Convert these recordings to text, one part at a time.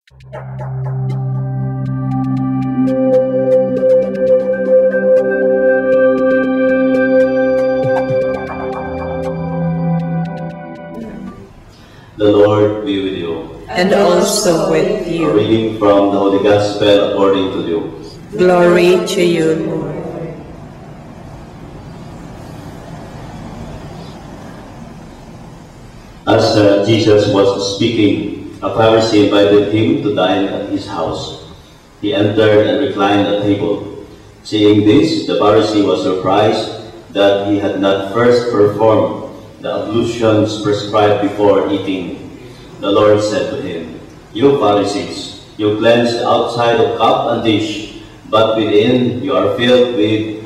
The Lord be with you. And also with A you. reading from the Holy Gospel according to Luke. Glory to you, Lord. As Jesus was speaking, a Pharisee invited him to dine at his house. He entered and reclined at table. Seeing this, the Pharisee was surprised that he had not first performed the ablutions prescribed before eating. The Lord said to him, "You Pharisees, you cleanse the outside of cup and dish, but within you are filled with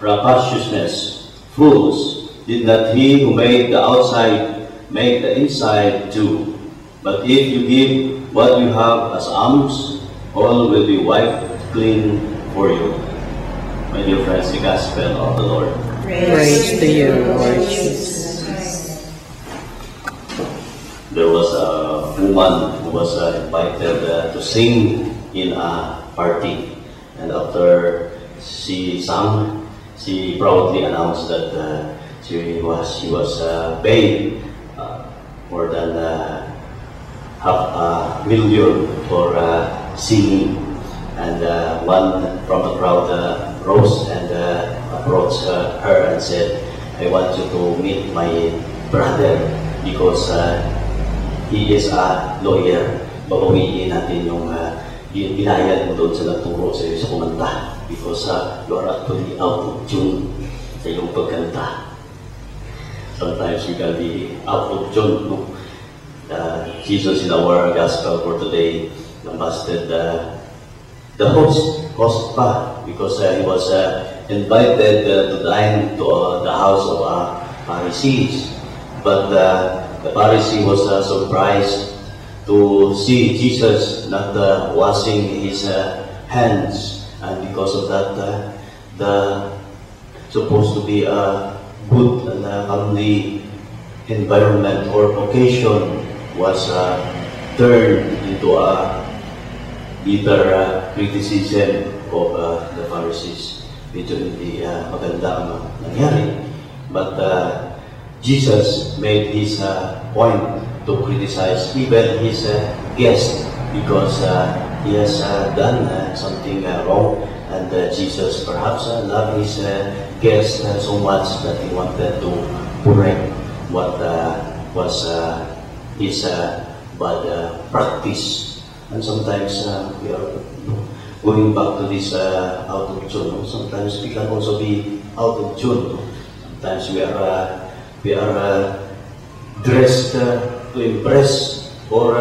rapaciousness. Fools, did not he who made the outside make the inside too? But if you give what you have as alms, all will be wiped clean for you." My dear friends, the Gospel of the Lord. Praise to you, Lord Jesus. There was a woman who was invited to sing in a party, and after she sang, she proudly announced that she was paid more than $500,000 for singing. And one from the crowd rose and approached her and said, "I want you to meet my brother because he is a lawyer. Babawiin natin yung binayad mo doon sa nagturo sa iyo sa kumanta because you are actually out of tune sa iyong pagkanta." Sometimes we can be out of tune. No? Jesus in our gospel for today lambasted the host pa because he was invited to dine to the house of Pharisees. But the Pharisee was surprised to see Jesus not washing his hands, and because of that, the supposed to be a good and comely environment or occasion was turned into a bitter criticism of the Pharisees. Medyo hindi maganda ang nangyari. But Jesus made his point to criticize even his guest because he has done something wrong, and Jesus perhaps loved his guest so much that he wanted to correct what was his bad practice. And sometimes we are going back to this out of tune. Sometimes we can also be out of tune. Sometimes we are dressed to impress or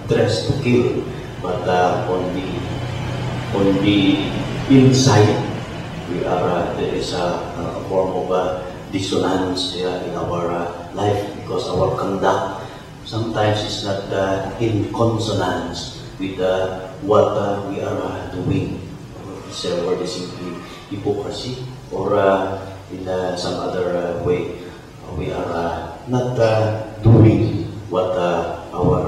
dressed to kill, but on the inside there is a form of dissonance in our life because our conduct sometimes is not in consonance with what we are doing. This word is simply hypocrisy, or in some other way, we are not doing what our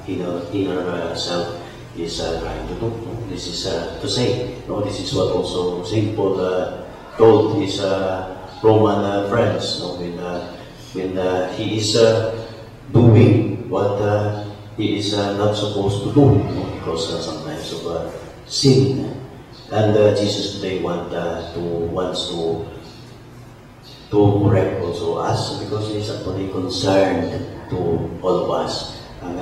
inner self is trying to do. This is to say, this is what also St. Paul told his Roman friends when he is doing what he is not supposed to do because sometimes of sin. And Jesus today wants to correct also us because he is actually concerned to all of us. Ang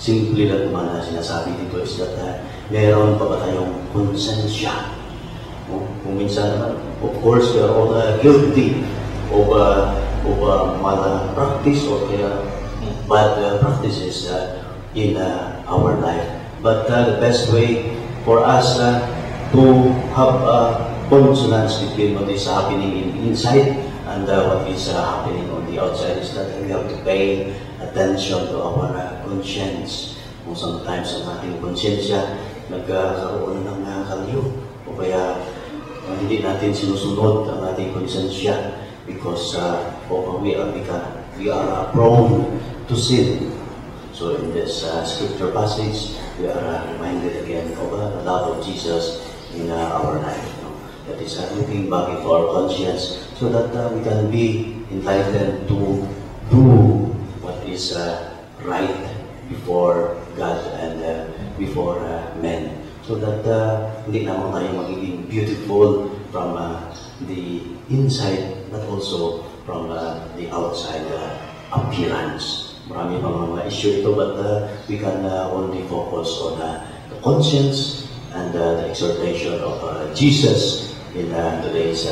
simple lang naman na sinasabi dito is that meron pa ba tayong konsensya? Kung minsan naman, of course, we are all guilty of malpractice or bad practices in our life. But the best way for us to have consonance between what is happening inside and what is happening on the outside is that we have to pay attention to our conscience. Kung sometimes ang ating konsensya nagkaroon ng kalyo o kaya hindi natin sinusunod ang ating konsensya because we are prone to sin. So in this scripture passage, we are reminded again of the love of Jesus in our life. That is looking back into our conscience so that we can be enlightened to do what is right before God and before men. So that hindi lamang tayo magiging beautiful from the inside but also from the outside appearance. Marami pang mga issue ito but we can only focus on the conscience and the exhortation of Jesus in today's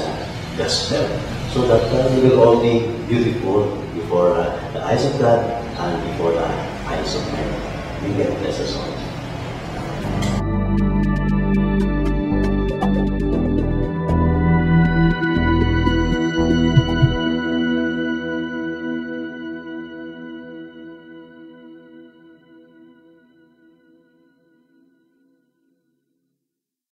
gospel, so that we will all be beautiful before the eyes of God and before the eyes of men. May God bless us all.